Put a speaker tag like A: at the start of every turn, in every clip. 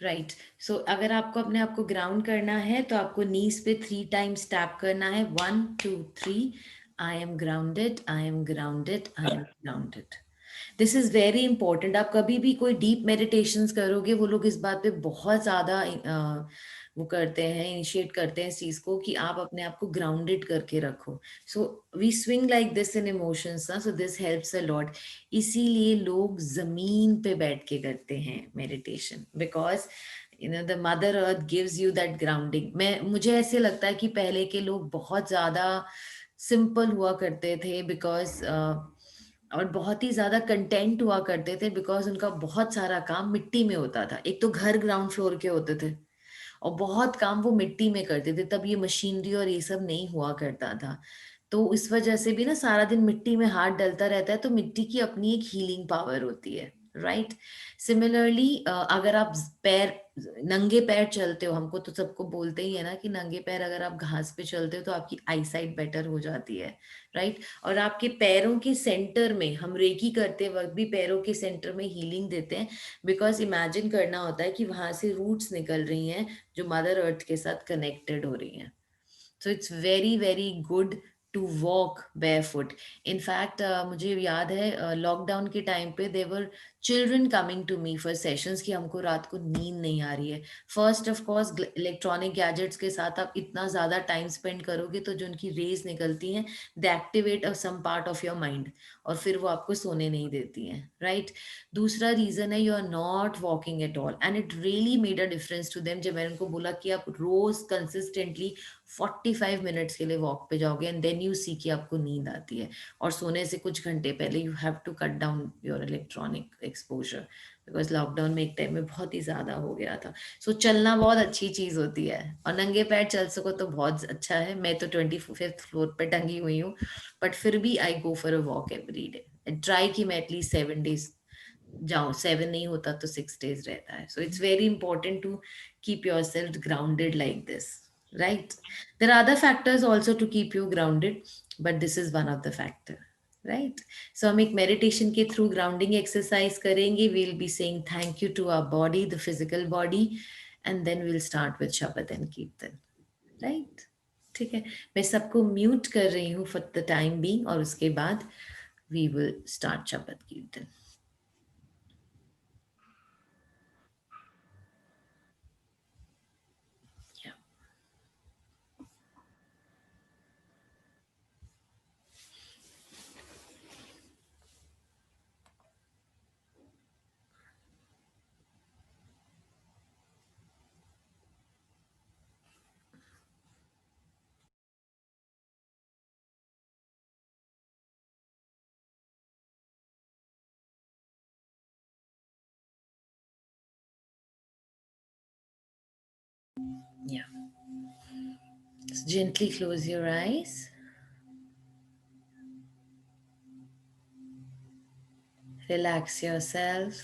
A: Right. सो अगर आपको अपने आप को ग्राउंड करना है तो आपको नीज पे 3 टाइम्स टैप करना है, 1 2 3। I am grounded, I am grounded, I am grounded. This is very important. आप कभी भी कोई डीप मेडिटेशंस करोगे, वो लोग इस बात पे बहुत ज्यादा वो करते हैं, इनिशिएट करते हैं इस चीज को कि आप अपने आप को ग्राउंडेड करके रखो। So we swing like this in emotions ना, so this helps a lot. इसीलिए लोग जमीन पे बैठ के करते हैं meditation, because the mother earth gives you that grounding. मैं मुझे ऐसे लगता है कि पहले के लोग बहुत ज्यादा सिंपल हुआ करते थे, बिकॉज और बहुत ही ज्यादा कंटेंट हुआ करते थे, बिकॉज उनका बहुत सारा काम मिट्टी में होता था। एक तो घर ग्राउंड फ्लोर के होते थे, और बहुत काम वो मिट्टी में करते थे, तब ये मशीनरी और ये सब नहीं हुआ करता था। तो इस वजह से भी ना सारा दिन मिट्टी में हाथ डलता रहता है, तो मिट्टी की अपनी एक हीलिंग पावर होती है, राइट। सिमिलरली अगर आप पैर नंगे पैर चलते हो, हमको तो सबको बोलते ही है ना कि नंगे पैर अगर आप घास पे चलते हो तो आपकी आईसाइट बेटर हो जाती है, राइट। और आपके पैरों के सेंटर में, हम रेकी करते वक्त भी पैरों के सेंटर में हीलिंग देते हैं, बिकॉज इमेजिन करना होता है कि वहां से रूट्स निकल रही हैं जो मदर अर्थ के साथ कनेक्टेड हो रही हैं। So it's very very good to walk barefoot. In fact मुझे याद है लॉकडाउन के टाइम पे there were children coming to me for sessions कि हमको रात को नींद नहीं आ रही है। First of course electronic gadgets के साथ आप इतना ज़्यादा टाइम स्पेंड करोगे तो जो उनकी रेज निकलती हैं, they activate some part of your mind, और फिर वो आपको सोने नहीं देती हैं, राइट। दूसरा रीज़न है, you are not walking at all, and it really made a difference to them. जब मैंने उनको बोला कि आप रोज कंसिस्टेंटली 45 मिनट्स के लिए वॉक पे जाओगे, एंड देन यू सी कि आपको नींद आती है, और सोने से कुछ घंटे पहले you have to cut down your electronic exposure, because lockdown में एक टाइम में बहुत ही ज्यादा हो गया था। सो चलना बहुत अच्छी चीज होती है, और नंगे पैर चल सको तो बहुत अच्छा है। मैं तो 25th फ्लोर पे टंगी हुई हूँ, बट फिर भी I go for a walk every day. Try कि मैं एटलीस्ट 7 डेज जाऊं, 7 नहीं होता तो 6 डेज रहता है। So it's very important to keep yourself grounded like this, right? There are other factors also to keep you grounded, but this is one of the factor, right? So हम एक meditation के through grounding exercise करेंगे. We'll be saying thank you to our body, the physical body, and then we'll start with Shabad and Kirtan, right? ठीक है, मैं सबको mute कर रही हूँ for the time being, और उसके बाद we will start Shabad Kirtan. Yeah. Yeah. So gently close your eyes. Relax yourself.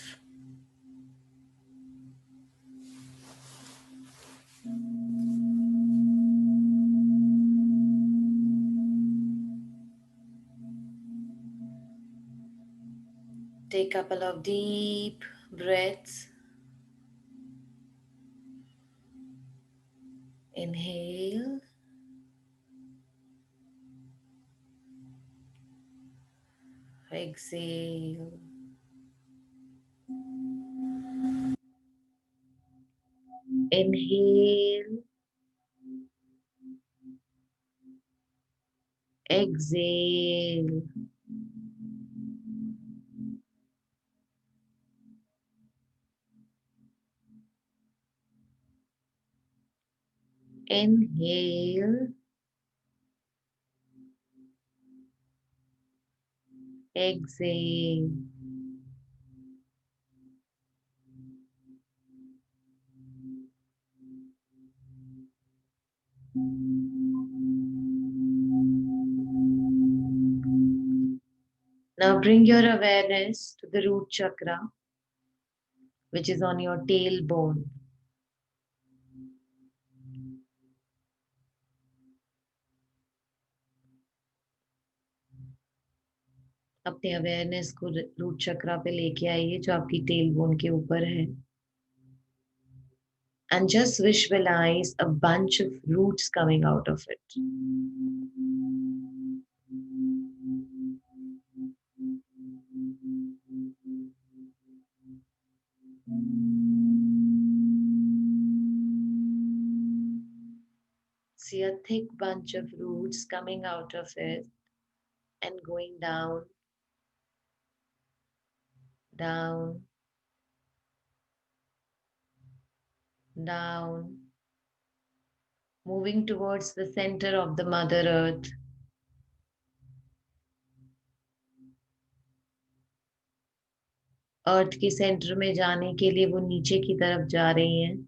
A: Take a couple of deep breaths. Inhale. Exhale. Inhale. Exhale. Inhale. Exhale. Now bring your awareness to the root chakra, which is on your tailbone. अपने awareness को root चक्रा पे लेके आइए, जो आपकी tail bone के ऊपर है। And just visualize a bunch of roots coming out of it. See a thick bunch of roots coming out of it and going down, down, down, moving towards the center of the Mother Earth. अर्थ के centre में जाने के लिए वो नीचे की तरफ जा रही हैं.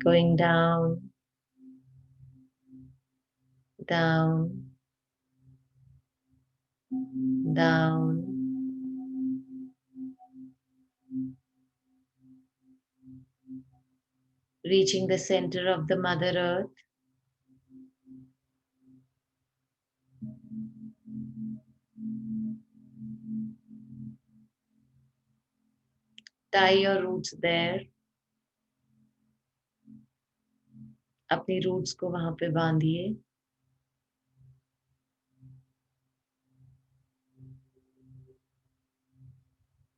A: Going down, down, down, reaching the center of the Mother Earth. Tie your roots there. अपनी रूट्स को वहां पे बांधिए.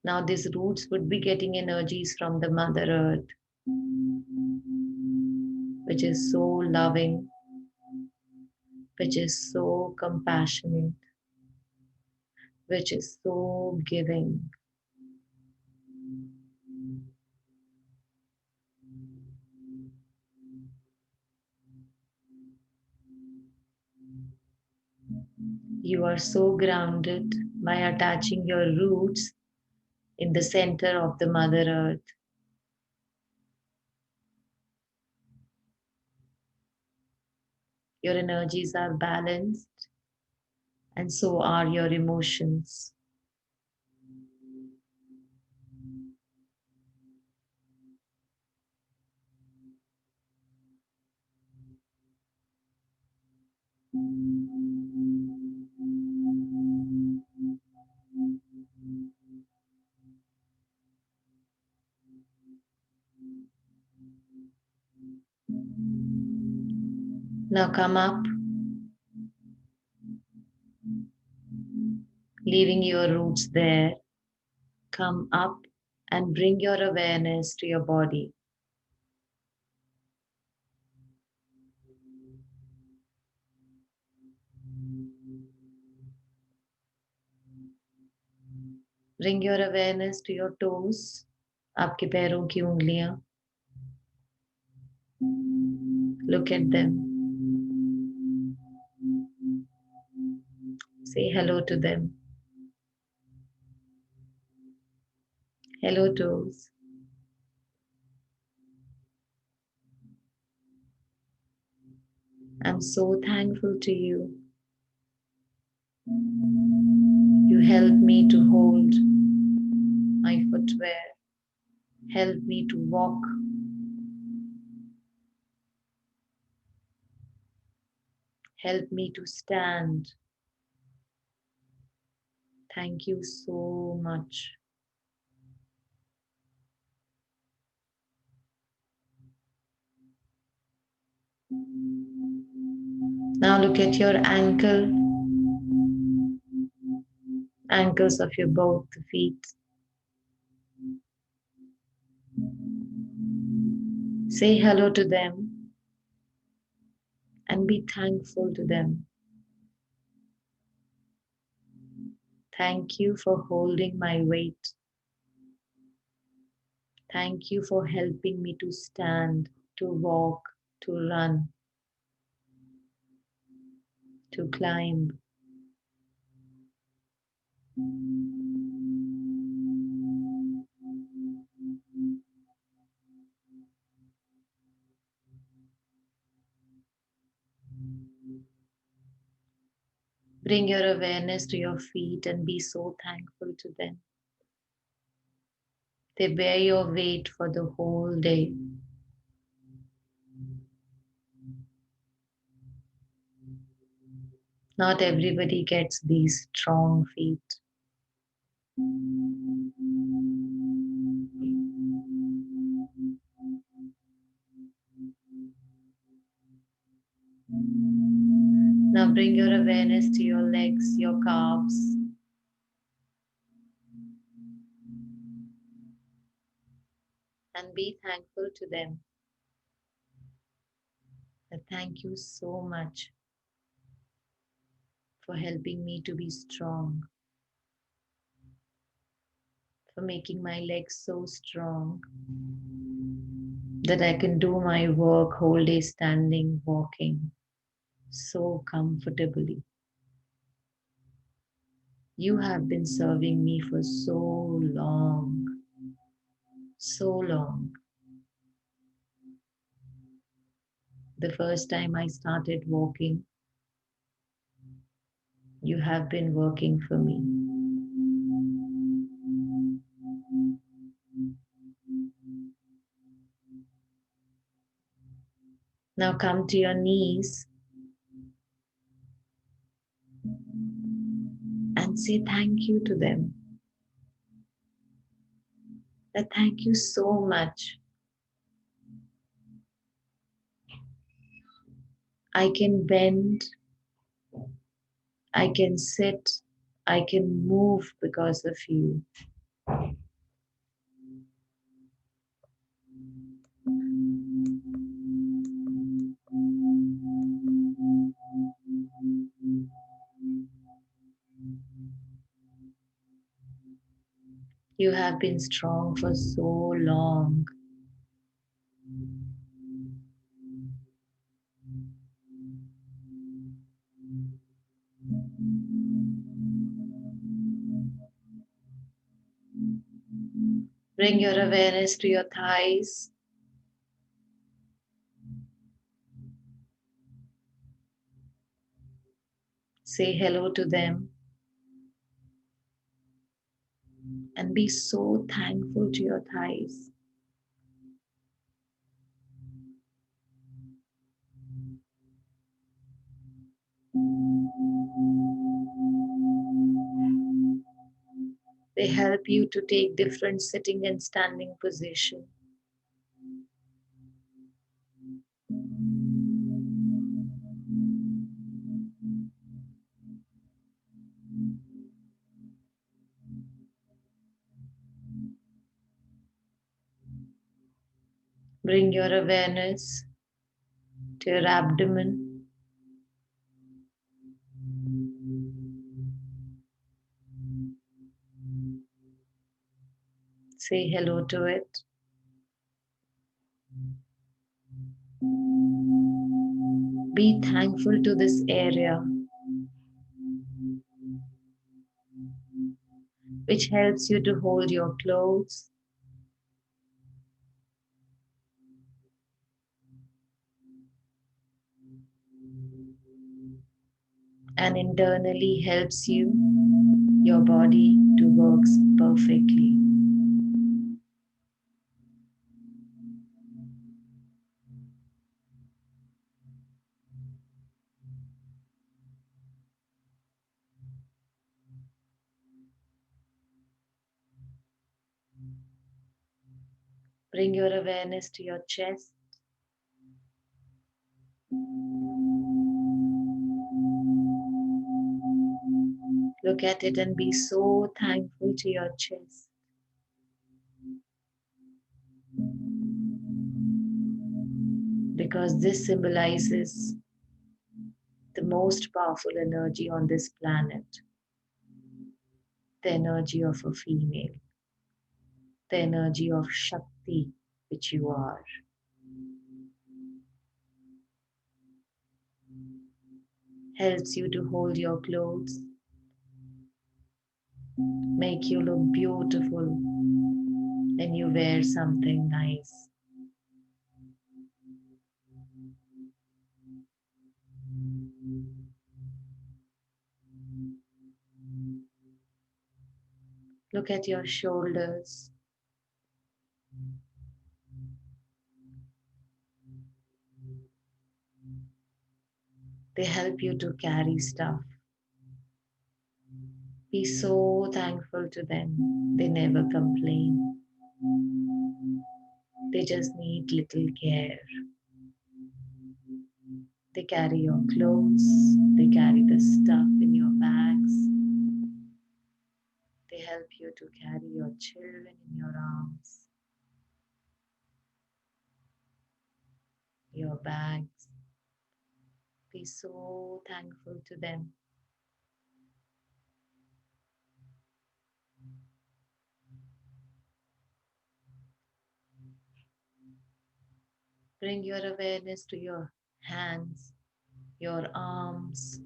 A: Now these roots would be getting energies from the Mother Earth, which is so loving, which is so compassionate, which is so giving. You are so grounded by attaching your roots in the center of the Mother Earth. Your energies are balanced, and so are your emotions. Now come up, leaving your roots there. Come up and bring your awareness to your body. Bring your awareness to your toes, आपके पैरों की उंगलियां. Look at them. Say hello to them. Hello, toes. I'm so thankful to you. You help me to hold my footwear. Help me to walk. Help me to stand. Thank you so much. Now look at your ankles of your both feet. Say hello to them and be thankful to them. Thank you for holding my weight. Thank you for helping me to stand, to walk, to run, to climb. Bring your awareness to your feet and be so thankful to them. They bear your weight for the whole day. Not everybody gets these strong feet. Now bring your awareness to your legs, your calves. And be thankful to them. Thank you so much for helping me to be strong, for making my legs so strong that I can do my work whole day standing, walking so comfortably. You have been serving me for so long, so long. The first time I started walking, you have been working for me. Now come to your knees and say thank you to them. Thank you so much. I can bend, I can sit, I can move because of you. You have been strong for so long. Bring your awareness to your thighs. Say hello to them and be so thankful to your thighs. They help you to take different sitting and standing position. Bring your awareness to your abdomen. Say hello to it. Be thankful to this area, which helps you to hold your clothes, and internally helps your body to work perfectly. Bring your awareness to your chest. Look at it and be so thankful to your chest. Because this symbolizes the most powerful energy on this planet, the energy of a female, the energy of Shakti, which you are. Helps you to hold your clothes, make you look beautiful when you wear something nice. Look at your shoulders. They help you to carry stuff. Be so thankful to them. They never complain. They just need little care. They carry your clothes. They carry the stuff in your bags. They help you to carry your children in your arms, your bags. Be so thankful to them. Bring your awareness to your hands, your arms.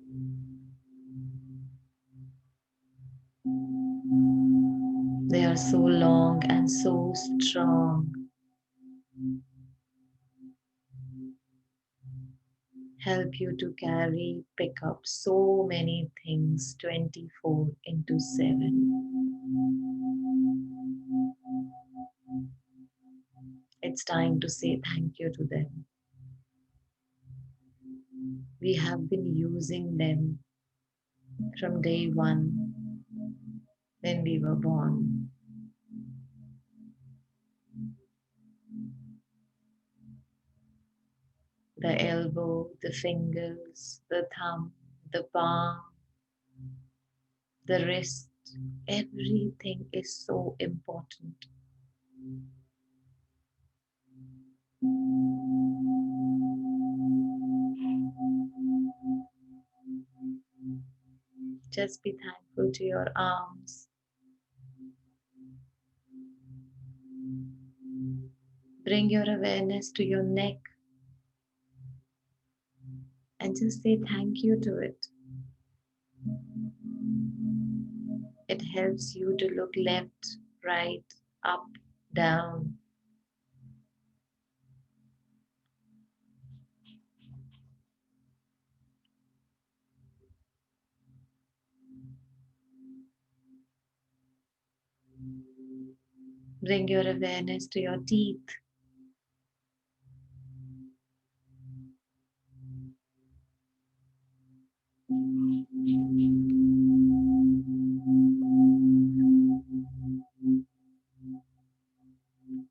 A: They are so long and so strong. Help you to pick up so many things 24 into 7. It's time to say thank you to them. We have been using them from day one when we were born. The elbow, the fingers, the thumb, the palm, the wrist, everything is so important. Just be thankful to your arms. Bring your awareness to your neck and just say thank you to it. It helps you to look left, right, up, down. Bring your awareness to your teeth.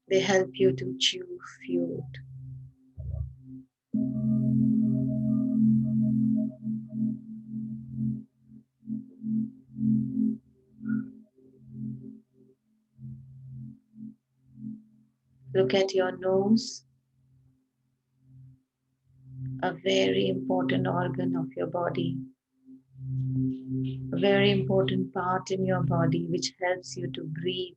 A: They help you to chew food. Look at your nose, a very important organ of your body, a very important part in your body which helps you to breathe.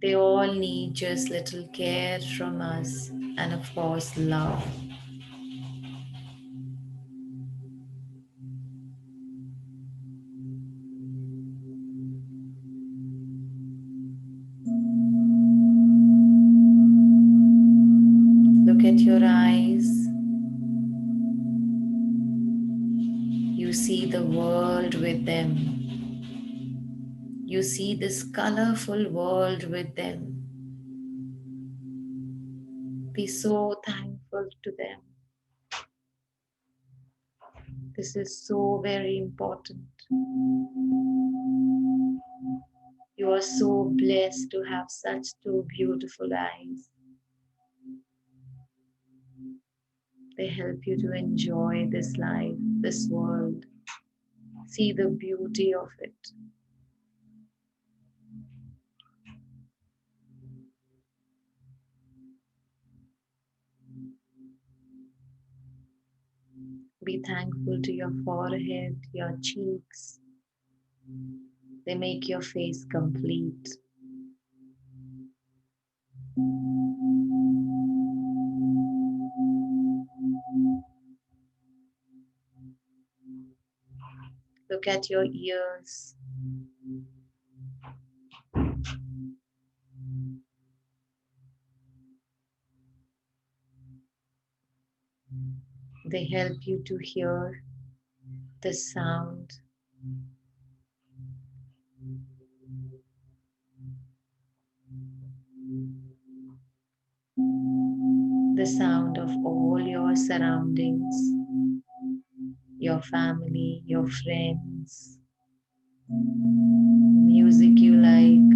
A: They all need just little care from us and, of course, love. Look at your eyes. You see the world with them. You see this colorful world with them. Be so thankful to them. This is so very important. You are so blessed to have such two beautiful eyes. They help you to enjoy this life, this world, see the beauty of it. Be thankful to your forehead, your cheeks. They make your face complete. Look at your ears. They help you to hear the sound. the sound of all your surroundings, your family, your friends, music you like,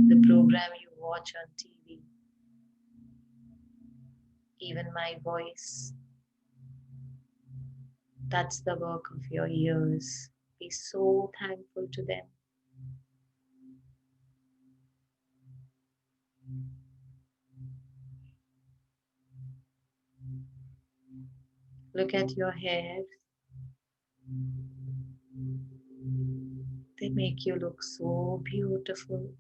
A: the program you watch on TV, even my voice. That's the work of your ears. Be so thankful to them. Look at your hair. They make you look so beautiful.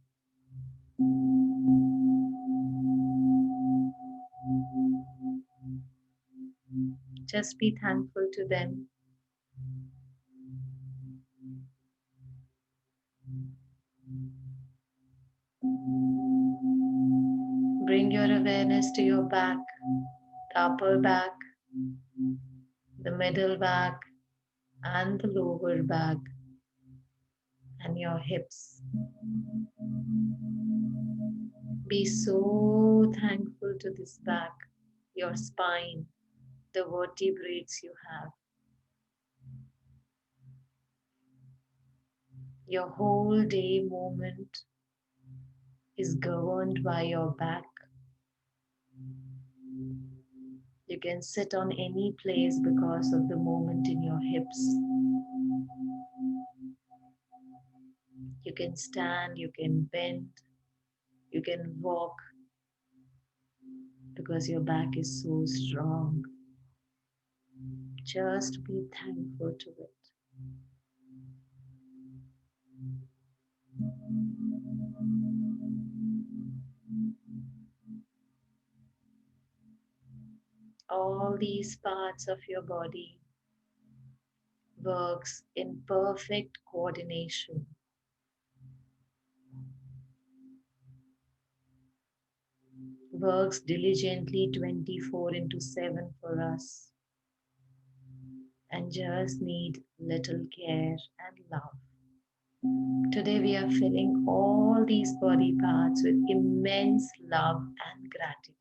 A: Just be thankful to them. Bring your awareness to your back, the upper back, the middle back, and the lower back, and your hips. Be so thankful to this back, your spine, the vertebrae you have. Your whole day movement is governed by your back. You can sit on any place because of the movement in your hips. You can stand, you can bend, you can walk because your back is so strong. Just be thankful to it. All these parts of your body works in perfect coordination. Works diligently 24/7 for us and just need little care and love. Today we are filling all these body parts with immense love and gratitude.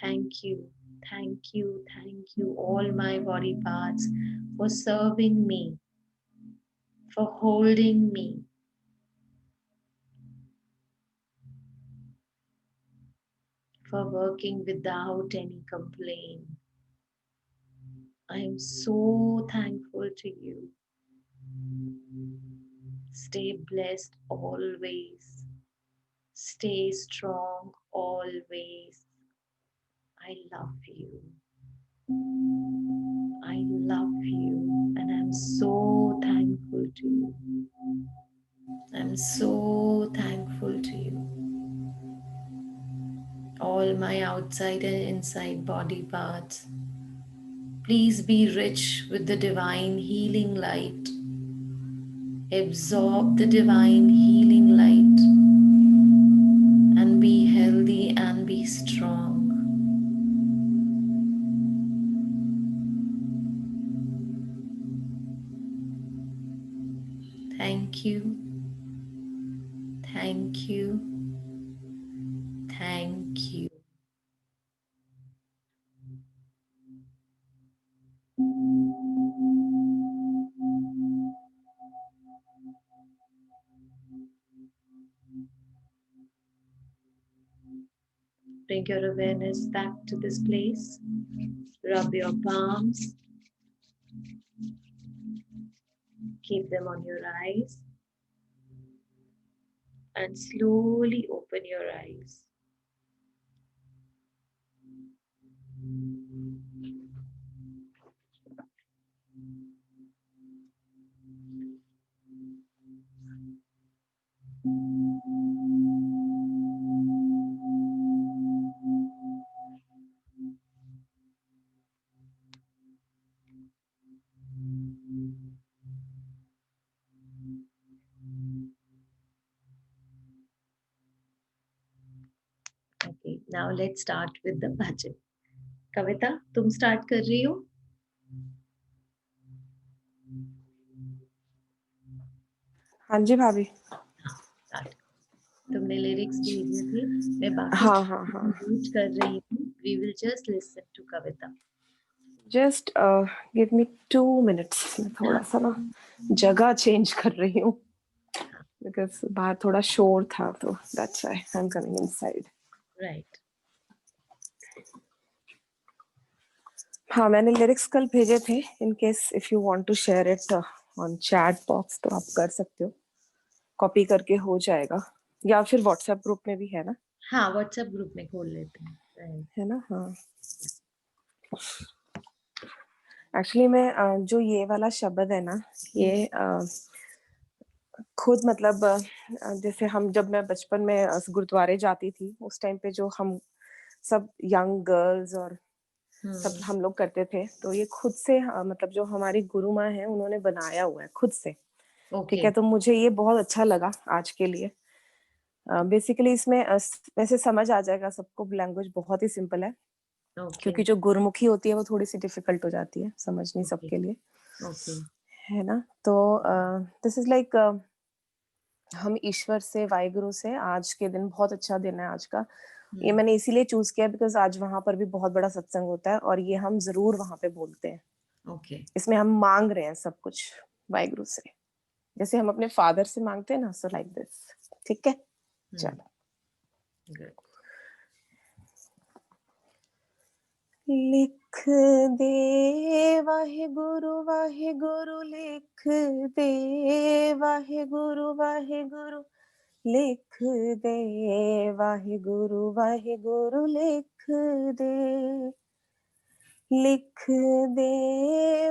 A: Thank you, thank you, thank you, all my body parts, for serving me, for holding me, for working without any complaint. I am so thankful to you. Stay blessed always. Stay strong always. I love you. I love you and I'm so thankful to you. I'm so thankful to you. All my outside and inside body parts, please be rich with the divine healing light. Absorb the divine healing light and be healthy and be strong. Thank you, thank you, thank you. Bring your awareness back to this place. Rub your palms. Keep them on your eyes. And slowly open your eyes. Okay, now let's start with the bhajan. कविता, तुम start कर रही हो?
B: हाँ जी भाभी।
A: हाँ, start. तो तुमने lyrics भेजे थे, मैं बाकी
B: हाँ हाँ हाँ,
A: म्यूट कर रही हूँ. We will just listen to Kavita.
B: Just give me 2 minutes, मैं थोड़ा सा ना जगह चेंज कर रही हूँ बिकॉज बाहर थोड़ा शोर था, तो that's why I am coming inside.
A: Right.
B: हाँ, मैंने लिरिक्स कल भेजे थे. In case if you want to share it on chat box तो आप कर सकते हो, कॉपी करके हो जाएगा, या फिर व्हाट्सएप ग्रुप में भी है ना.
A: हाँ, व्हाट्सएप ग्रुप में खोल लेते हैं. Right.
B: है ना, हाँ. एक्चुअली मैं जो ये वाला शब्द है ना, ये खुद मतलब जैसे हम, जब मैं बचपन में गुरुद्वारे जाती थी उस टाइम पे जो हम सब यंग गर्ल्स और सब
A: हम्म.
B: हम लोग करते थे, तो ये खुद से मतलब जो हमारी गुरु माँ है उन्होंने बनाया हुआ है खुद से. ठीक
A: ओके.
B: है, तो मुझे ये बहुत अच्छा लगा आज के लिए. बेसिकली इसमें वैसे समझ आ जाएगा सबको, लैंग्वेज बहुत ही सिंपल है,
A: ओके.
B: क्योंकि जो गुरुमुखी होती है वो थोड़ी सी डिफिकल्ट हो जाती है समझनी
A: ओके.
B: सबके लिए.
A: ओके.
B: है ना, तो दिस इज लाइक हम ईश्वर से, वाहिगुरु से, आज के दिन बहुत अच्छा दिन है आज का. ये
A: हम्म.
B: मैंने इसीलिए चूज किया बिकॉज आज वहां पर भी बहुत बड़ा सत्संग होता है और ये हम जरूर वहां पे बोलते हैं.
A: ओके.
B: इसमें हम मांग रहे हैं सब कुछ वाहिगुरु से, जैसे हम अपने फादर से मांगते हैं ना, सो लाइक दिस. ठीक है,
A: हम्म.
B: चलो.
A: गुड.
B: लिख दे वाहिगुरु वाहिगुरु, लिख दे वाहिगुरु वाहिगुरु, लिख दे वाहिगुरु वाहिगुरु, लिख दे. लिख दे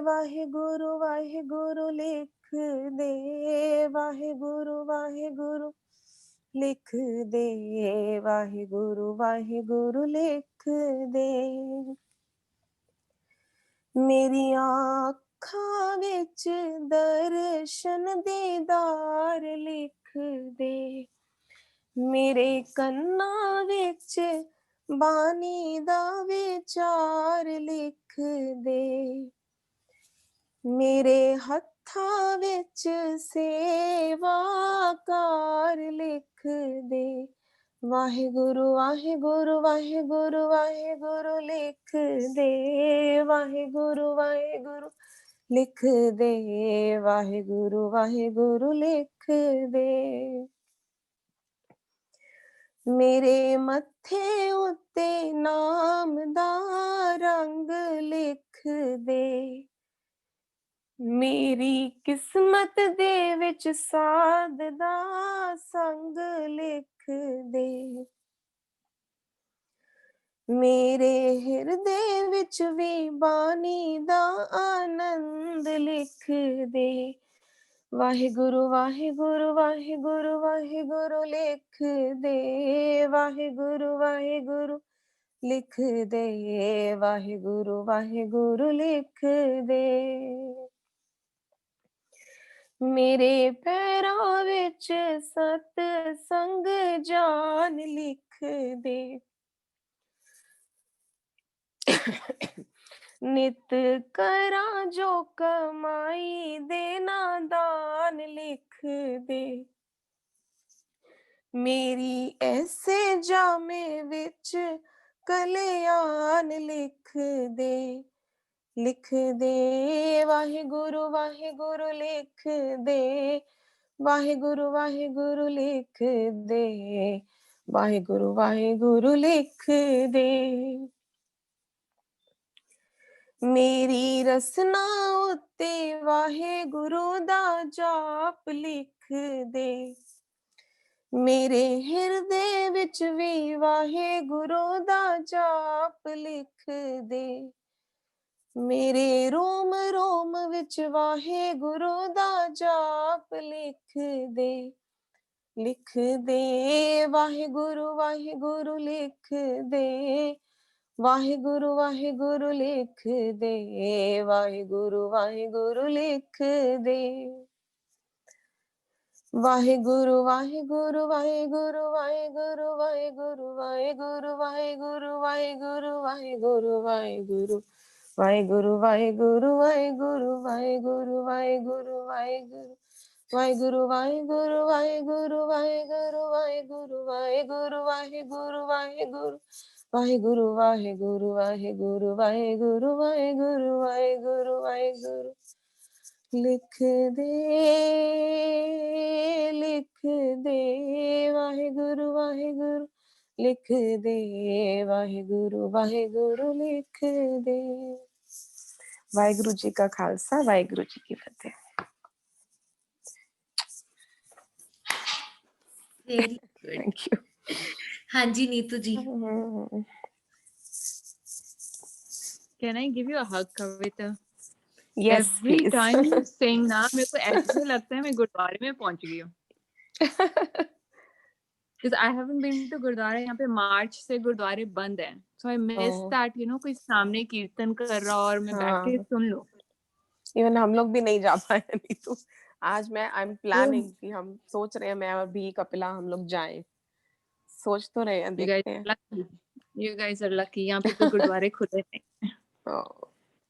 B: वाहिगुरु वाहिगुरु, लिख दे वाहिगुरु वाहिगुरु, लिख दे वाहिगुरु वाहिगुरु, लिख दे. मेरी आँखां विच दर्शन दीदार, लिख दे. मेरे कन्नां विच बानी दा विचार, लिख दे. मेरे हत्थां विच सेवा कार, लिख दे. वाहिगुरु वाहिगुरु वाहिगुरु वाहिगुरु, लिख दे. वाहिगुरु वाहिगुरु, लिख दे. वाहिगुरु वाहिगुरु, लिख दे. मेरे मत्थे उत्ते नाम दा रंग, लिख दे. मेरी किस्मत दे विच साध दा संग, लिख दे. मेरे हिरदे विच भी बानी दा आनंद, लिख दे. वाहिगुरु वाहिगुरु वाहिगुरु वाहिगुरु, लिख दे. वाहिगुरु वाहिगुरु, लिख दे. वाहिगुरु वाहिगुरु, लिख दे. मेरे पैरां विच सतसंग जान, लिख दे. नित करा जो कमाई देना दान, लिख दे. मेरी ऐसे जामे विच कल्याण, लिख दे. लिख दे वाहिगुरु वाहिगुरु, लिख दे. वाहिगुरु वाहिगुरु, लिख दे. वाहिगुरु वाहिगुरु, लिख दे. मेरी रसना उत्ते वाहिगुरु दा जाप, लिख दे. मेरे हिरदे विच भी वाहिगुरु दा जाप, लिख दे. मेरे रोम रोम विच वाहिगुरु दा जाप, लिख दे. लिख दे वाहिगुरु वाहिगुरु, लिख दे. वाहिगुरु वाहिगुरु, लिख दे. वाहिगुरु वाहिगुरु, लिख दे. Waheguru Waheguru Waheguru Waheguru Waheguru Waheguru Waheguru Waheguru Waheguru Waheguru Waheguru Waheguru Waheguru Waheguru Waheguru Waheguru. Vaheguru, Vaheguru, Vaheguru, Vaheguru, Vaheguru, Vaheguru, Vaheguru, Vaheguru. Vaheguru, Vaheguru, Vaheguru, Vaheguru, Vaheguru, Vaheguru, Vaheguru. लिख दे, लिख दे, वाहेगुरु वाहेगुरु लिख दे, वाहेगुरु वाहेगुरु लिख दे। वाहेगुरु जी का खालसा, वाहेगुरु जी की फतेह।
A: Very good.
B: Thank you.
A: हाँ जी नीतू जी।
C: Can I give you a hug, Kavita?
B: Yes,
C: Every
B: please.
C: time you sing ना मेरे को ऐसे लगता है मैं गुरुद्वारे में पहुंच गई हूँ। Because I haven't been to gurdwara, यहाँ पे मार्च से गुरुद्वारे बंद हैं, so I miss that, you know, कोई सामने कीर्तन कर रहा और मैं बैठ के सुन लूँ।
B: इवन हम लोग भी नहीं जा पाए अभी तो। आज मैं आई एम प्लानिंग कि हम सोच रहे हैं मैं और भी कपिला हम लोग जाएं, सोच तो रहे हैं, देखते हैं।
C: You guys are lucky. यहाँ पे तो गुरुद्वारे खुले नहीं।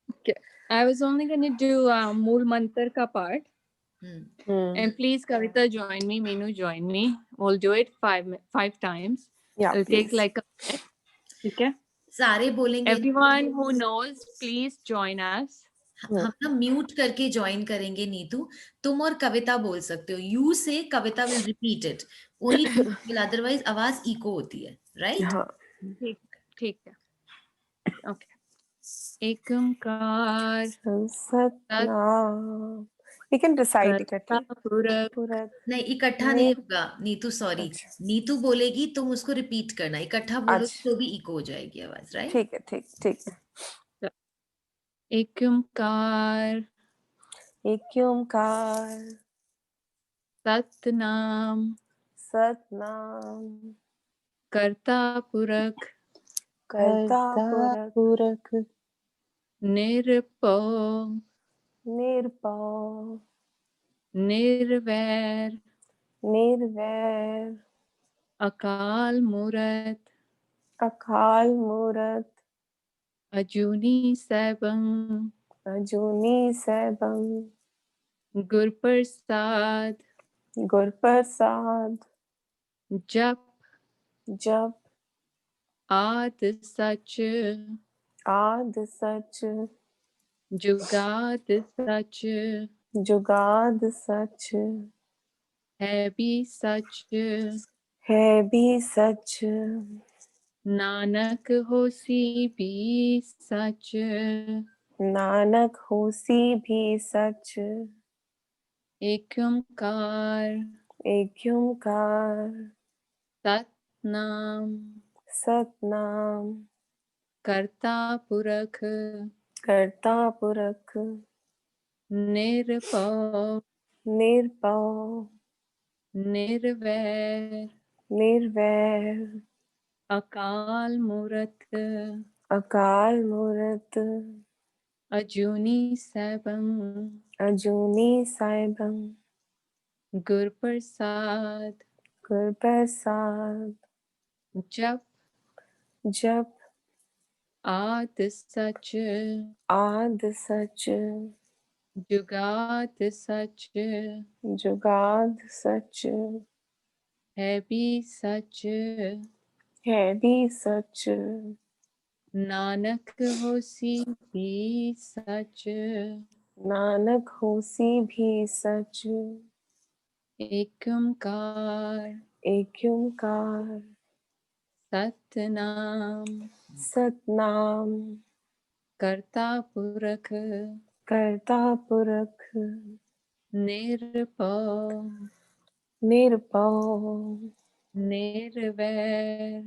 C: Okay. I was only going to do मूल मंत्र का part. And please, Kavita, join me. Meenu, join me. We'll do it five times.
B: Yeah,
C: It'll
B: please.
C: take like a minute. Okay?
A: सारे बोलेंगे।
C: Everyone who knows, please join us.
A: हम ना mute करके join करेंगे नीतू, तुम और कविता बोल सकते हो। यू से कविता will repeat it, only otherwise आवाज इको होती है, राइट?
B: हाँ,
C: ठीक है। Okay. एकंकार
B: Satnam. You can recite इकट्ठे।
C: पूरा
A: नहीं इकट्ठा नहीं होगा नीतू, सॉरी। नीतू बोलेगी, तुम उसको रिपीट करना। इकट्ठा बोलो तो भी इको हो जाएगी आवाज, राइट?
B: ठीक है, ठीक है।
C: एक ओंकार सतनाम कर्ता पुरख निरपौ निर्वैर अकाल मूरत अजूनी सैभं गुरप्रसाद जप आद सच जुगाद सच है भी सच नानक होसी भी सच एक ओंकार सतनाम कर्ता पुरख निरपौ निर्वैर अकाल मूरत अजूनी सैभं गुरप्रसाद जप आद सच जुगाद सच है भी सच नानक होसी भी सच एक ओंकार सतनाम कर्ता पुरख निरपौ निर्वैर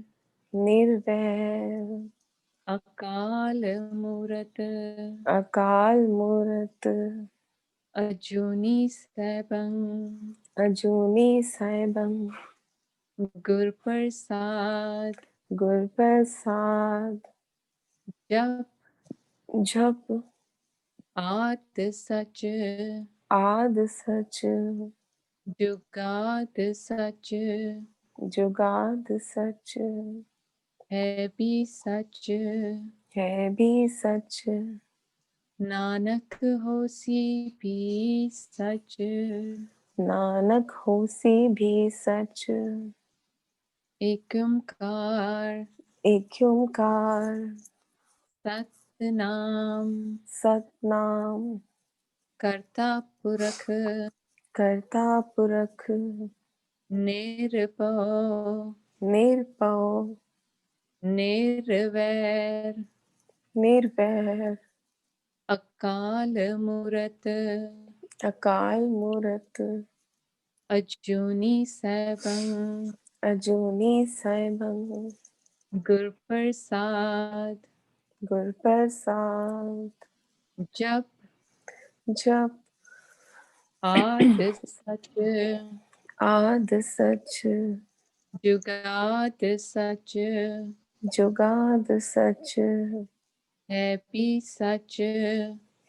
C: अकाल मूरत अजूनी सैभं गुरप्रसाद जप आद सच जुगाद सच है भी सच नानक होसी भी सच
B: नानक होसी भी सच।
C: एक ओंकार
B: एक ओंकार
C: सतनाम
B: सतनाम
C: करता पुरख
B: करता पुरख
C: निर्भव
B: निर्भव
C: निर्वैर
B: निर्वैर
C: अकाल मूरत
B: अकाल मूरत
C: अजूनी सैभं
B: अजूनी सैभं
C: गुर प्रसाद
B: गुर प्रसाद
C: जप
B: जप
C: आद सच
B: आद सच
C: जुगाद सच
B: जुगाद सच
C: है भी सच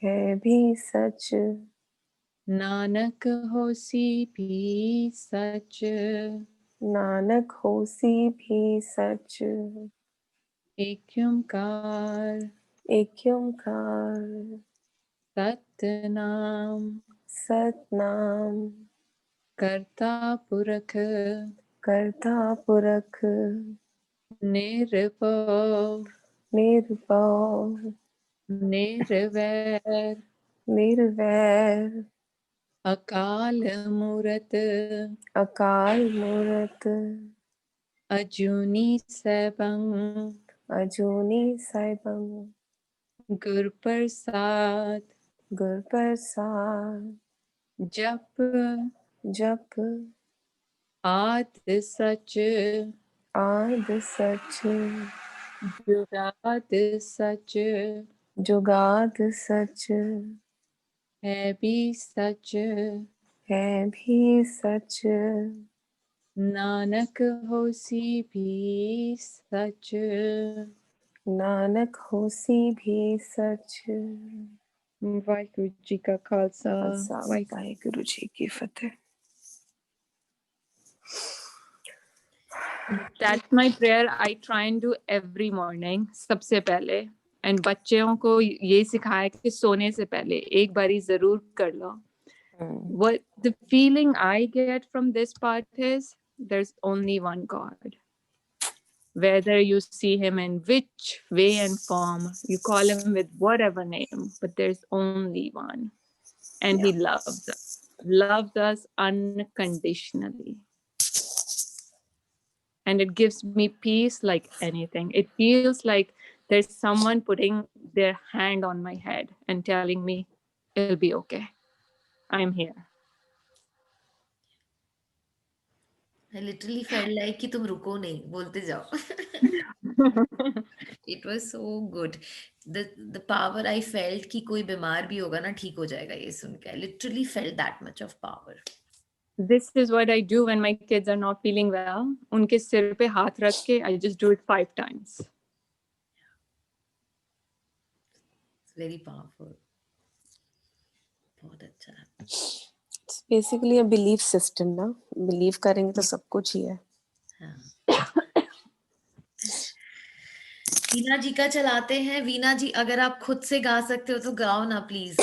B: है भी सच
C: नानक होसी भी सच
B: नानक होसी भी सच
C: एक ओंकार
B: एक ओंकार
C: सतनाम
B: सतनाम
C: करता पुरख
B: करता पुरख
C: निर्भव
B: निर्भव
C: निर्वैर
B: निर्वैर
C: अकाल मूरत
B: अकाल मूरत
C: अजूनी सैभं
B: अजूनी सैभं
C: गुर प्रसाद
B: गुर प्रसाद
C: जप
B: जप
C: आद सच
B: आद सच
C: जुगाद सच
B: जुगाद सच
C: है भी सच
B: है भी सच
C: नानक होसी भी सच
B: नानक होसी भी सच।
C: वाहिगुरु जी का खालसा
B: खालसा वाहिगुरु जी की फतेह।
C: That's my prayer. I try and do every morning. सबसे पहले and बच्चों को ये सिखाया कि सोने से पहले एक बारी जरूर कर लो. What the feeling I get from this part is there's only one God. Whether you see him in which way and form, you call him with whatever name, but there's only one. And he loved us unconditionally. And it gives me peace like anything. It feels like there's someone putting their hand on my head and telling me, it'll be okay. I'm here.
A: I literally felt like कि तुम रुको नहीं, बोलते जाओ. It was so good. The power I felt कि कोई बीमार भी होगा ना ठीक हो जाएगा ये सुन के. I literally felt that much of power.
C: This is what I do when my kids are not feeling well. उनके सिर पे हाथ रख के I just do it 5 times.
A: It's very powerful. बहुत अच्छा है.
B: It's basically a belief system ना. Believe करेंगे तो सब कुछ ही है.
A: हाँ. वीना जी का चलाते हैं. वीना जी अगर आप खुद से गा सकते हो तो गाओ ना प्लीज.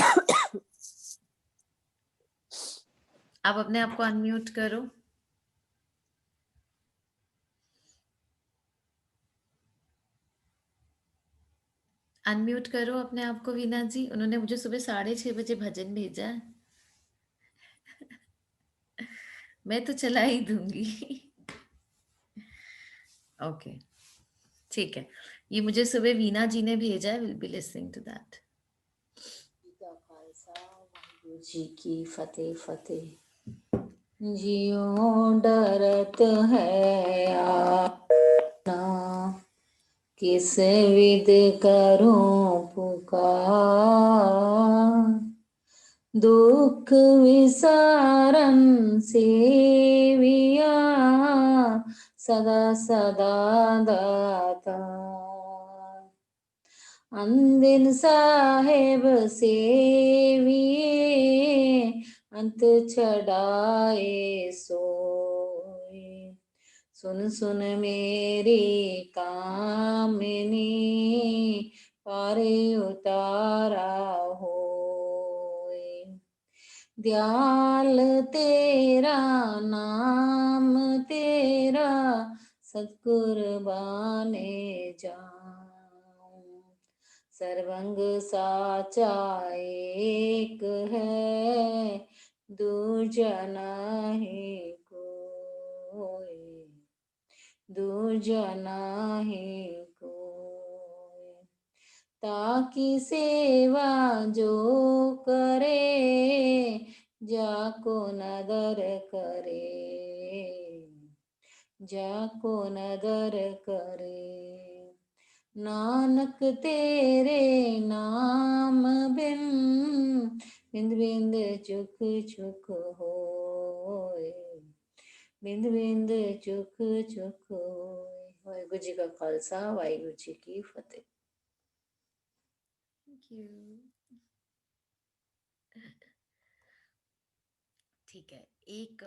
A: आप अपने आप को अनम्यूट करो. अनम्यूट करो अपने आप को वीना जी. उन्होंने मुझे सुबह 6:30 बजे भजन भेजा है. मैं तो चला ही दूंगी. ओके ठीक है. ये मुझे सुबह वीना जी ने भेजा है. Will be listening to that.
D: Khalsa Waheguru ji की फतेह फतेह. जियो डरत है अपना किस विद करूं पुकार. दुख विसारन सेविया सदा सदा दाता. अंदिन साहेब सेविए अंत छड़ाए सोए. सुन सुन मेरी कामनी पारे उतारा होए. दयाल तेरा नाम तेरा सतकुर्बाने जाऊं। सर्वंग साचा एक है, दूजा नहीं कोई, दूजा नहीं कोई। ताकि सेवा जो करे, जाको नदर करे, जाको नदर करे। नानक तेरे नाम बिन, बिंद बिंद चुक चुक होए, बिंद बिंद चुक चुक होए। वाहिगुरु जी का खालसा, वाहिगुरु जी की फतेह।
A: Thank you. ठीक है, एक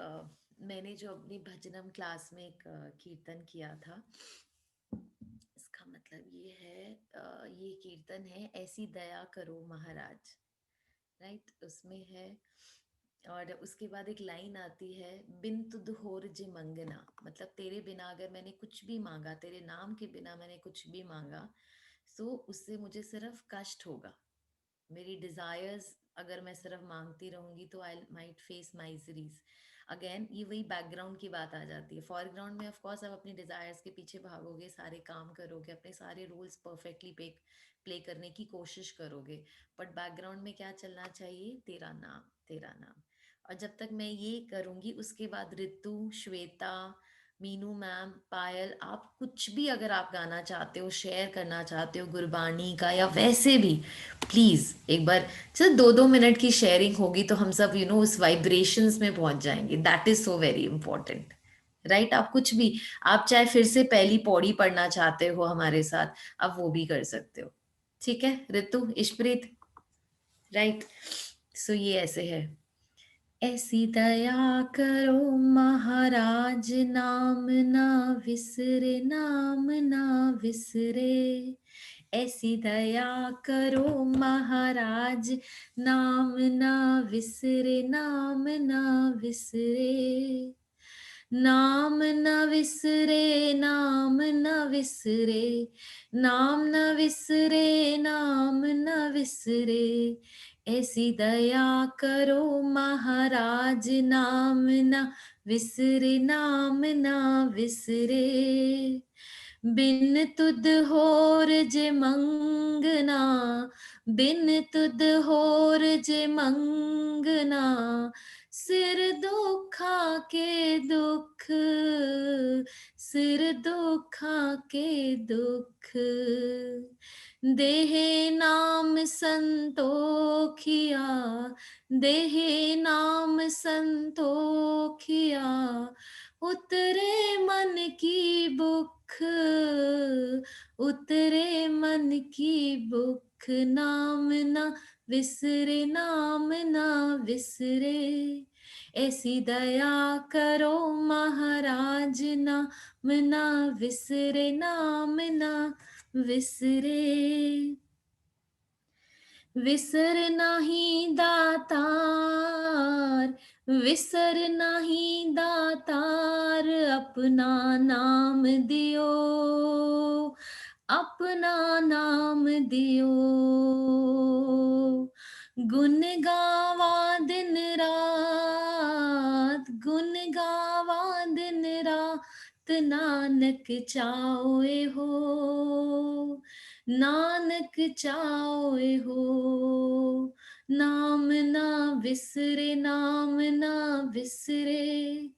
A: मैंने जो अपनी भजनम क्लास में एक कीर्तन किया था, इसका मतलब ये है, ये कीर्तन है ऐसी दया करो महाराज, राइट, उसमें है। और उसके बाद एक लाइन आती है, बिन तुद होर जे मंगना, मतलब तेरे बिना अगर मैंने कुछ भी मांगा, तेरे नाम के बिना मैंने कुछ भी मांगा, सो उससे मुझे सिर्फ कष्ट होगा। मेरी डिजायर्स अगर मैं सिर्फ मांगती रहूंगी तो I might face miseries. Again ये वही बैकग्राउंड की बात आ जाती है। फॉरग्राउंड में ऑफ कोर्स आप अपनी डिजायर्स के पीछे भागोगे, सारे काम करोगे, अपने सारे रोल्स परफेक्टली प्ले करने की कोशिश करोगे, बट बैकग्राउंड में क्या चलना चाहिए? तेरा नाम, तेरा नाम। और जब तक मैं ये करूंगी, उसके बाद ऋतु, श्वेता, मीनू मैम, पायल, आप कुछ भी अगर आप गाना चाहते हो, शेयर करना चाहते हो गुरबानी का या वैसे भी, प्लीज एक बार सिर्फ 2-2 मिनट की शेयरिंग होगी तो हम सब उस वाइब्रेशंस में पहुंच जाएंगे। That is so very important, right. आप कुछ भी, आप चाहे फिर से पहली पौड़ी पढ़ना चाहते हो हमारे साथ, आप वो भी कर सकते हो। ठीक है ऋतु, इशप्रीत, राइट। सो ये ऐसे है, ऐसी दया करो महाराज, नाम ना विसरे, नाम ना विसरे। ऐसी दया करो महाराज, नाम ना विसरे, नाम ना विसरे। नाम न विसरे, नाम न विसरे, नाम न विसरे, नाम न विसरे। ऐसी दया करो महाराज, नाम न विसरे, नाम न विसरे। बिन तुद होर जे मंगना, बिन तुद होर जे मंगना। सिर दुखा के दुख, सिर दुखा के दुख। देहे नाम संतोखिया, देहे नाम संतोखिया। उतरे मन की बुख, उतरे मन की बुख। नाम ना विसरे, नाम ना विसरे। ऐसी दया करो महाराज, नाम ना विसरे, नाम ना विसरे। विसर नहीं दातार, विसर नहीं दातार। अपना नाम दियो, अपना नाम दियो। गुन गावा दिन रात, गुन गावा दिन रात। नानक चाओए हो, नानक चाओए हो। नाम ना विसरे, नाम ना विसरे।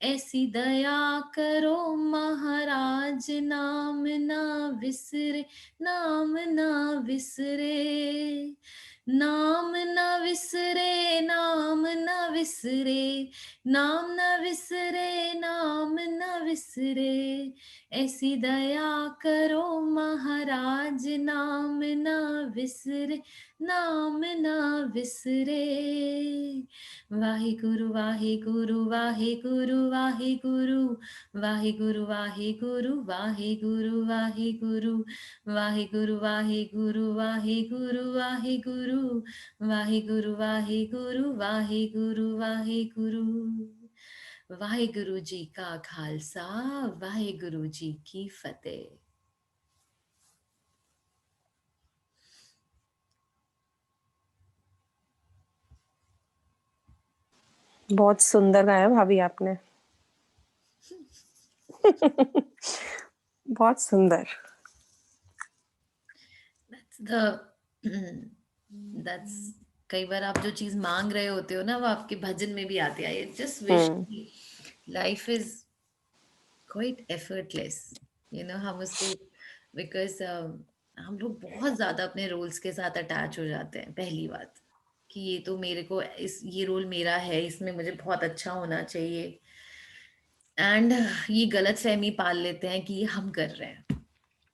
A: ऐसी दया करो महाराज, नाम ना विसरे, नाम ना विसरे। नाम न विसरे, नाम न विसरे, नाम न विसरे, नाम न विसरे। ऐसी दया करो महाराज, नाम न विसरे, नाम न विसरे। वाहिगुरु वाहिगुरु वाहिगुरु वाहिगुरु, वाहिगुरु वाहिगुरु वाहिगुरु वाहिगुरु, वाहिगुरु वाहिगुरु वाहिगुरु वाहिगुरु, गुरु वाहे गुरु वाहे गुरु वाहे गुरु वाहे गुरु। वाहे गुरु जी का खालसा वाहे गुरु जी की फतेह।
B: बहुत सुंदर गाया भाभी आपने। बहुत सुंदर।
A: That's कई बार आप जो चीज मांग रहे होते हो ना वो आपके भजन में भी आती है। Just wish life is quite effortless, हम उसको बिकॉज हम लोग बहुत ज्यादा अपने रोल्स के साथ अटैच हो जाते हैं। पहली बात कि ये तो मेरे को ये रोल मेरा है, इसमें मुझे बहुत अच्छा होना चाहिए, एंड ये गलत फहमी पाल लेते हैं कि ये हम कर रहे हैं।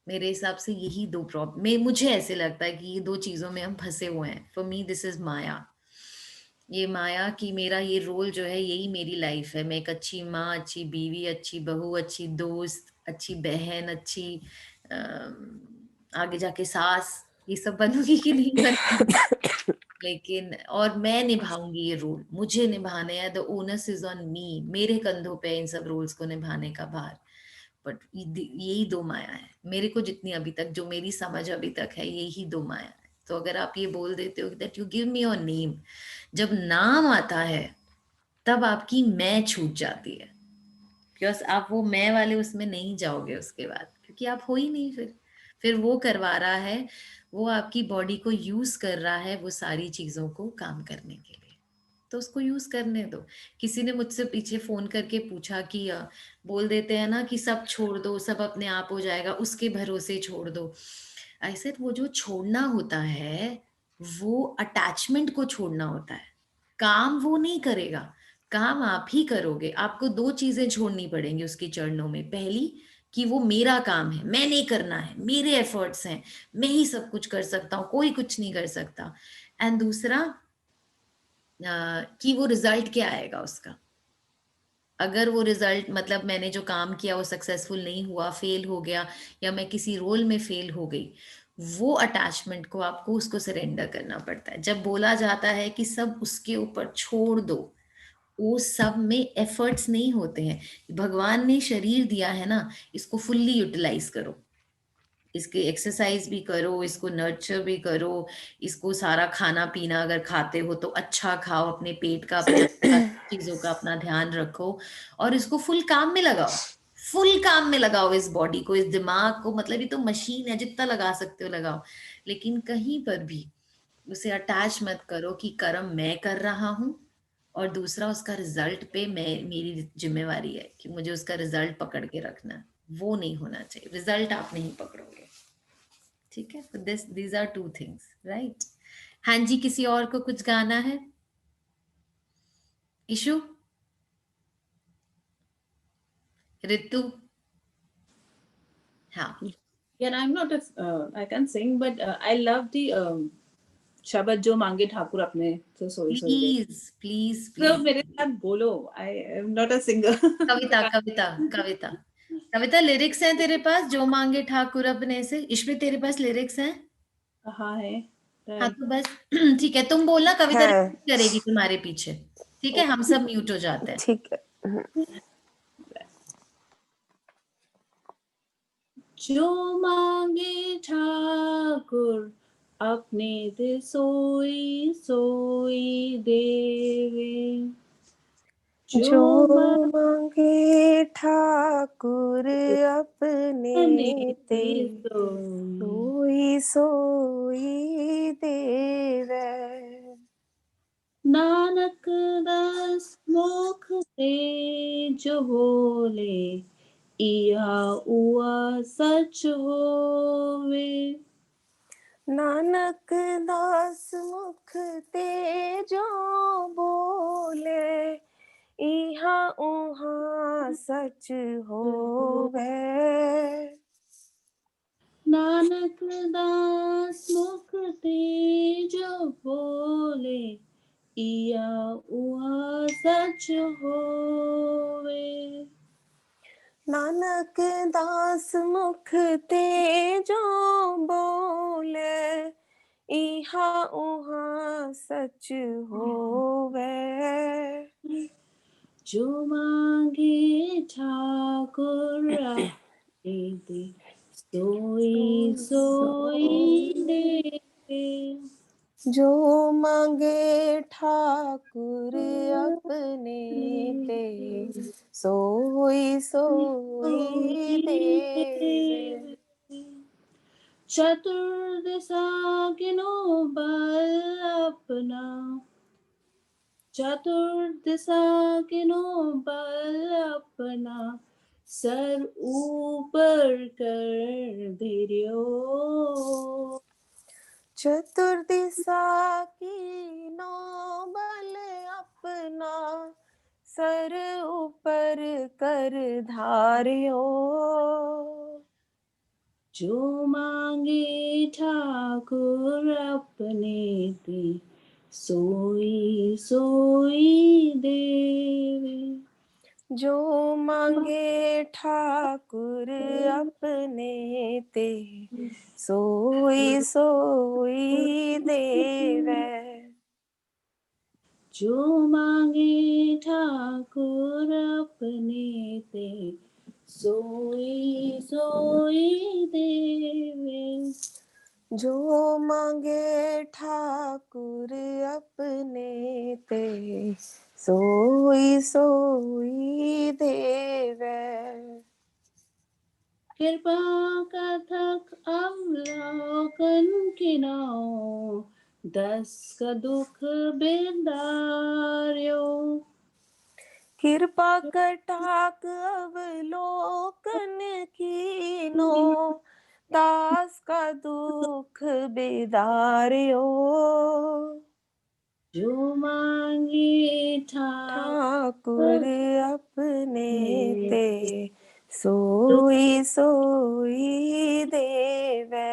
A: मेरे हिसाब से यही दो प्रॉब्लम में, मुझे ऐसे लगता है कि ये दो चीजों में हम फंसे हुए हैं। फॉर मी दिस इज माया। ये माया कि मेरा ये रोल जो है यही मेरी लाइफ है। मैं एक अच्छी माँ, अच्छी बीवी, अच्छी बहू, अच्छी दोस्त, अच्छी बहन, अच्छी आगे जाके सास, ये सब बनूंगी कि नहीं बनूंगी, लेकिन और मैं निभाऊंगी ये रोल, मुझे निभाने हैं। The onus is on me, मेरे कंधों पे इन सब रोल्स को निभाने का भार। बट यही दो माया है मेरे को, जितनी अभी तक जो मेरी समझ अभी तक है, यही दो माया है। तो अगर आप ये बोल देते हो that you give me your name, जब नाम आता है तब आपकी मैं छूट जाती है, बिकॉज आप वो मैं वाले उसमें नहीं जाओगे उसके बाद, क्योंकि आप हो ही नहीं। फिर वो करवा रहा है, वो आपकी बॉडी को यूज कर रहा है वो सारी चीजों को काम करने के लिए, तो उसको यूज करने दो। किसी ने मुझसे पीछे फोन करके पूछा कि बोल देते हैं ना कि सब छोड़ दो, सब अपने आप हो जाएगा, उसके भरोसे छोड़ दो। ऐसे वो जो छोड़ना होता है वो अटैचमेंट को छोड़ना होता है, काम वो नहीं करेगा, काम आप ही करोगे। आपको दो चीजें छोड़नी पड़ेंगी उसके चरणों में। पहली कि वो मेरा काम है, मैंने करना है, मेरे एफर्ट्स हैं, मैं ही सब कुछ कर सकता हूँ, कोई कुछ नहीं कर सकता। एंड दूसरा कि वो रिजल्ट क्या आएगा उसका। अगर वो रिजल्ट मतलब मैंने जो काम किया वो सक्सेसफुल नहीं हुआ, फेल हो गया, या मैं किसी रोल में फेल हो गई, वो अटैचमेंट को आपको उसको सरेंडर करना पड़ता है। जब बोला जाता है कि सब उसके ऊपर छोड़ दो, वो सब में एफर्ट्स नहीं होते हैं। भगवान ने शरीर दिया है ना, इसको फुल्ली यूटिलाइज करो, इसके एक्सरसाइज भी करो, इसको नर्चर भी करो, इसको सारा खाना पीना अगर खाते हो तो अच्छा खाओ, अपने पेट का अपने चीजों का अपना ध्यान रखो, और इसको फुल काम में लगाओ। फुल काम में लगाओ इस बॉडी को, इस दिमाग को, मतलब ये तो मशीन है, जितना लगा सकते हो लगाओ। लेकिन कहीं पर भी उसे अटैच मत करो कि कर्म मैं कर रहा हूं, और दूसरा उसका रिजल्ट पे मेरी जिम्मेवारी है कि मुझे उसका रिजल्ट पकड़ के रखना है। वो नहीं होना चाहिए, रिजल्ट आप नहीं पकड़ोगे। ठीक है, these are two things, right. हाँ जी, किसी और को कुछ गाना है? इशू, रितु, हाँ।
E: Yeah, I'm not I can sing, but I love the शब्द जो मांगे ठाकुर अपने तो सोई सोई दे।
A: प्लीज प्लीज
E: तो
A: प्लीज।
E: मेरे साथ बोलो, I am not a singer.
A: Kavita Kavita Kavita Kavita, lyrics हैं तेरे पास? जो मांगे ठाकुर अपने से, इसमें तेरे पास लिरिक्स हैं?
E: हाँ है।
A: हाँ तो बस ठीक है, तुम बोलना, कविता
B: है।
A: repeat करेगी तुम्हारे पीछे। ठीक है, हम सब म्यूट हो जाते हैं।
B: ठीक है।
E: जो मांगे ठाकुर अपने दे सोई सोई देवे,
B: जो मांगे ठाकुर अपने ते सोई सोई देवे।
E: नानक दास मुख ते जो बोले, इया उआ सच होवे।
B: नानक दास मुख ते जो बोले, इहा उहा सच होवे।
E: नानक दास मुख ते जो बोले, इया उआ सच होवे।
B: नानक दास मुख ते जो बोले, इहा उहा सच होवे।
E: जो मांगे ठाकुर आपने दे, सोई सोई देवे।
B: जो मांगे ठाकुर अपने ते, सोई सोई देवे।
E: चतुर्दिशा किनो बल अपना, चतुर्दिशा किनो बल अपना, सर ऊपर कर धीर्यो।
B: चतुर्दिशा की नो बल अपना, सर ऊपर कर धार्यो।
E: जो मांगे ठाकुर अपने ते, सोई सोई देवे।
B: जो मांगे ठाकुर अपने ते, सोई सोई देवे।
E: जो मांगे ठाकुर अपने ते, सोई सोई देवे।
B: जो मांगे ठाकुर अपने ते, सोई सोई देवे।
E: कृपा कथक अवलोकन किनाओ, 10 का दुख बिदार्यो।
B: कृपा कटाक अवलोकन कीनो, दास का दुख बिदार्यो।
E: जो मांगे
B: ठाकुर अपने ते, सोई सोई देवे।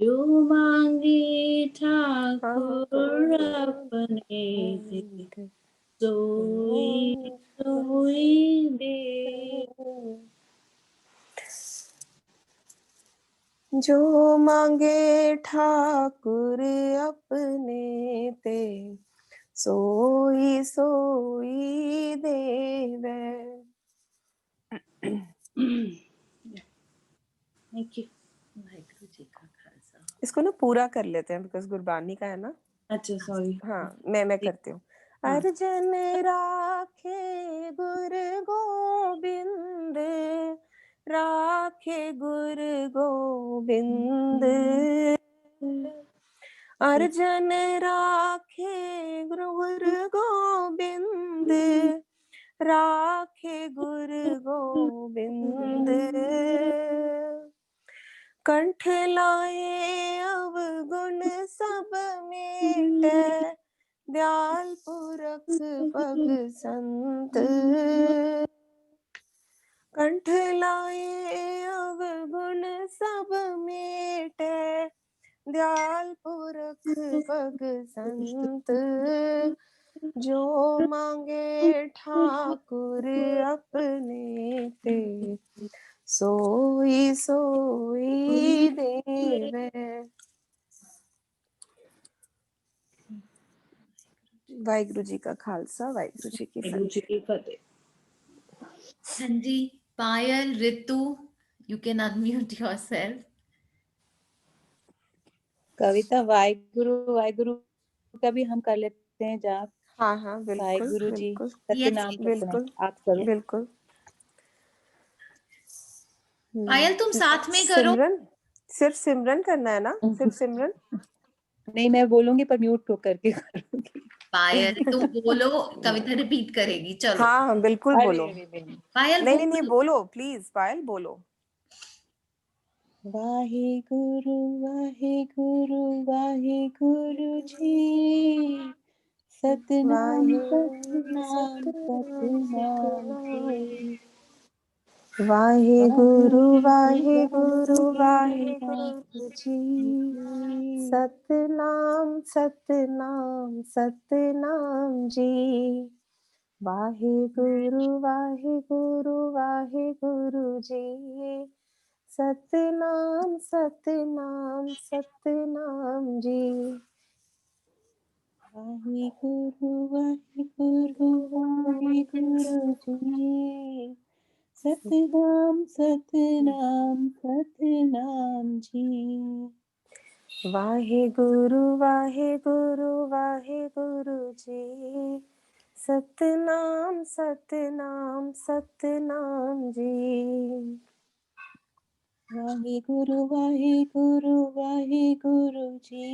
E: जो मांगे ठाकुर अपने ते, सोई सोई दे।
B: जो मांगे ठाकुर अपने ते, सोई सोई देवे।
E: Thank you.
A: वाहिगुरु जी का खालसा।
B: इसको ना पूरा कर लेते हैं बिकॉज गुरबानी का है ना।
E: अच्छा सॉरी।
B: हाँ मैं करती हूँ।
E: हाँ।
B: अर्जन राखे गुरु गोबिंद, राखे गुरु गोबिंद। अर्जन राखे गुरु गोबिंद, राखे गुरु गोबिंद। कंठ लाए अवगुण सब मेटे, दयाल पुरख पग संत। कंठ लाए अवगुण सब मेटे, दयाल पुरख पग संत। जो मांगे ठाकुर अपने ते, सोई सोई देवे। वाहिगुरु जी का खालसा, वाहिगुरु जी की फतेह।
A: हाँ जी, पायल, Ritu, you can unmute yourself.
F: कविता, वाहिगुरु वाहिगुरु का भी हम कर लेते हैं जाप।
B: हाँ हाँ बिल्कुल
F: वाहिगुरु जी,
B: बिल्कुल
F: सत्यनाम
B: बिल्कुल
F: आप करो।
B: बिल्कुल।
A: पायल तुम साथ में करो।
B: सिमरन, सिर्फ सिमरन करना है ना? सिर्फ सिमरन?
F: नहीं मैं बोलूंगी पर म्यूट करके करूंगी।
A: पायल तुम बोलो, कविता रिपीट करेगी। चलो
B: हाँ हाँ बिल्कुल बोलो।
A: पायल
B: नहीं
A: बोल।
B: नहीं बोलो प्लीज, पायल बोलो।
F: वाहिगुरु वाहिगुरु वाहिगुरु जी, सतनाम सतनाम सतनाम जी।
B: वाहिगुरु वाहिगुरु वाहिगुरु जी, सतनाम सतनाम सतनाम जी। वाहिगुरु वाहिगुरु वाहिगुरु जी, सतनाम सतनाम सतनाम जी।
F: वाहिगुरु वाहिगुरु वाहिगुरु जी। सतनाम सतनाम सतनाम जी।
B: वाहिगुरु वाहिगुरु वाहिगुरु जी। सतनाम सतनाम सतनाम जी।
F: वाहिगुरु वाहिगुरु वाहिगुरु जी।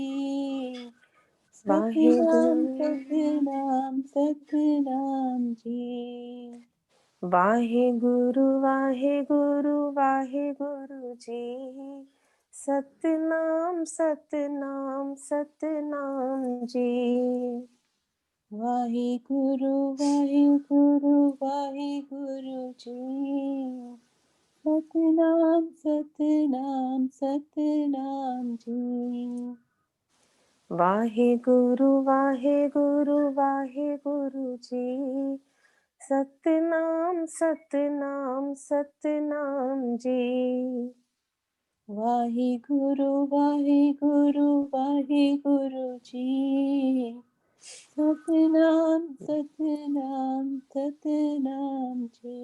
F: सतनाम सतनाम सतनाम जी।
B: वाहिगुरु वाहिगुरु वाहिगुरु जी। सतनाम सतनाम सतनाम जी।
F: वाहिगुरु वाहिगुरु वाहिगुरु जी। सतनाम सतनाम सतनाम जी।
B: वाहिगुरु वाहिगुरु वाहिगुरु जी। सतनाम सतनाम सतनाम जी।
F: वाहिगुरु वाहिगुरु वाहिगुरु जी। सतनाम सतनाम सतनाम जी।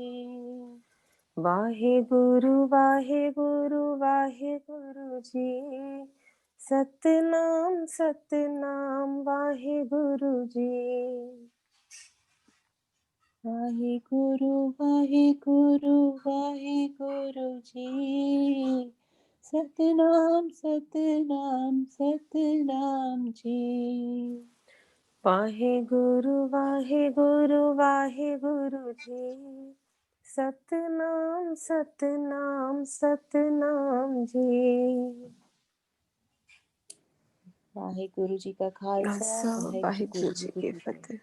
B: वाहिगुरु वाहिगुरु वाहिगुरु जी। सतनाम सतनाम वाहिगुरु जी।
F: वाहिगुरु वाहिगुरु वाहिगुरु जी। सतनाम सतनाम सतनाम जी।
B: वाहिगुरु वाहिगुरु वाहिगुरु जी। सतनाम सतनाम सतनाम जी।
F: वाहिगुरु जी का खालसा
B: वाहिगुरु जी की फतेह।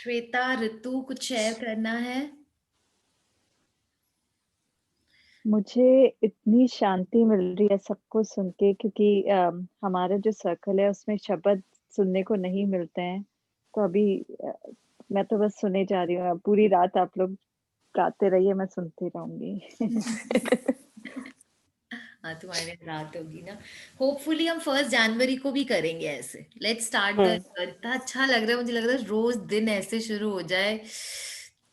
A: श्वेता, ऋतु, कुछ शेयर करना है?
C: मुझे इतनी शांति मिल रही है सबको सुन के, क्योंकि हमारा जो सर्कल है उसमें शब्द सुनने को नहीं मिलते हैं। तो अभी मैं तो बस सुने जा रही हूँ। पूरी रात आप लोग गाते रहिए, मैं सुनती रहूंगी।
A: हाँ, तुम्हारे रात होगी ना। होपफुली हम 1 जनवरी को भी करेंगे ऐसे। लेट्स स्टार्ट द इतना अच्छा लग रहा है, मुझे लग रहा है रोज दिन ऐसे शुरू हो जाए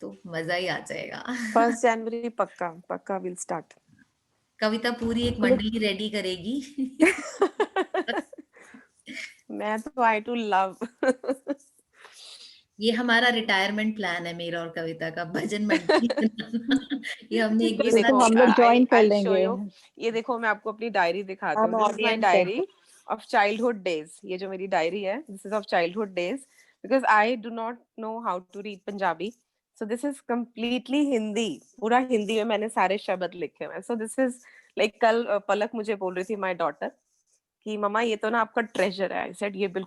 A: तो मजा ही आ जाएगा।
B: 1 जनवरी पक्का पक्का विल स्टार्ट।
A: कविता पूरी एक मंडली रेडी करेगी।
B: मैं तो आई टू लव।
A: ये हमारा रिटायरमेंट प्लान है, मेरा और कविता का, भजन मंडली बनाना। ये हमने एक
B: ये
A: दूसरा
B: देखो,
C: हम लोग ज्वाइन कर
B: I'll show
C: लेंगे।
B: you। ये देखो, मैं आपको अपनी डायरी दिखाती
C: हम
B: हूँ। दिस इज माई
C: ऑडियंस है।
B: Diary of childhood days. ये जो मेरी डायरी है, this is of childhood days, because I do not know how to read Punjabi. So this is completely Hindi. पूरा हिंदी में मैंने सारे शब्द लिखे हुए हैं। सो दिस इज लाइक, कल पलक मुझे बोल रही थी, माई डॉटर, कि मम्मा ये तो ना आपका ट्रेजर है। आई सेड ये बिल्कुल